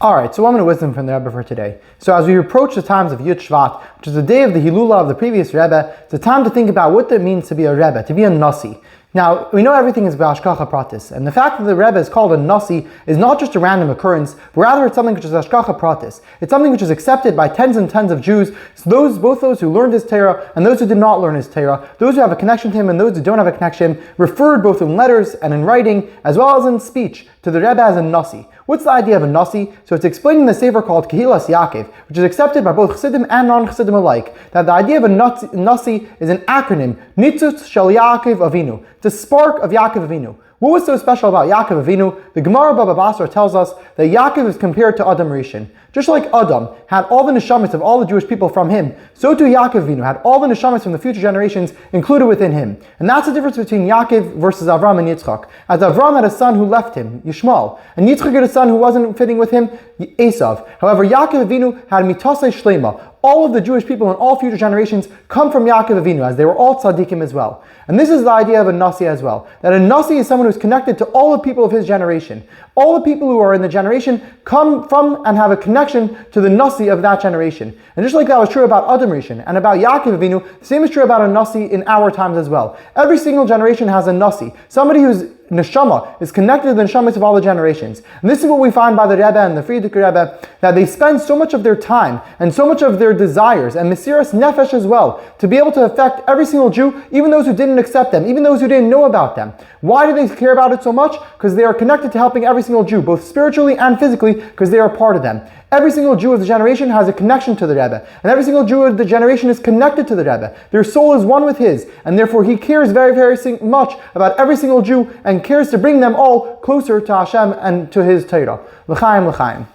Alright, so one minute wisdom from the Rebbe for today. So as we approach the times of Yud Shevat, which is the day of the Hilula of the previous Rebbe, it's a time to think about what it means to be a Rebbe, to be a Nassi. Now, we know everything is Hashgacha Pratis, and the fact that the Rebbe is called a Nassi is not just a random occurrence, but rather it's something which is Hashgacha Pratis. It's something which is accepted by tens and tens of Jews, so both those who learned his Torah and those who did not learn his Torah, those who have a connection to him and those who don't have a connection, referred both in letters and in writing, as well as in speech, to the Rebbe as a Nassi. What's the idea of a Nassi? So it's explained in the Sefer called Kehilas Yaakov, which is accepted by both Chassidim and non-Chassidim alike, that the idea of a Nassi is an acronym, Nitzutz Shel Yaakov Avinu, the spark of Yaakov Avinu. What was so special about Yaakov Avinu? The Gemara Baba Basra tells us that Yaakov is compared to Adam Rishon. Just like Adam had all the neshamas of all the Jewish people from him, so too Yaakov Avinu had all the neshamas from the future generations included within him. And that's the difference between Yaakov versus Avram and Yitzchak. As Avram had a son who left him, Yishmael, and Yitzchak had a son who wasn't fitting with him, Esav. However, Yaakov Avinu had mitasei shlema. All of the Jewish people in all future generations come from Yaakov Avinu, as they were all tzaddikim as well. And this is the idea of a Nassi as well. That a Nassi is someone who's connected to all the people of his generation. All the people who are in the generation come from and have a connection to the Nassi of that generation. And just like that was true about Adam Rishon and about Yaakov Avinu, the same is true about a Nassi in our times as well. Every single generation has a Nassi. Somebody who's neshama is connected to the neshamas of all the generations. And this is what we find by the Rebbe and the Frierdiker Rebbe, that they spend so much of their time and so much of their desires and mesiras nefesh as well to be able to affect every single Jew, even those who didn't accept them, even those who didn't know about them. Why do they care about it so much? Because they are connected to helping every single Jew, both spiritually and physically, because they are part of them. Every single Jew of the generation has a connection to the Rebbe, and every single Jew of the generation is connected to the Rebbe. Their soul is one with his, and therefore he cares very, very much about every single Jew and cares to bring them all closer to Hashem and to his Torah. L'chaim, l'chaim.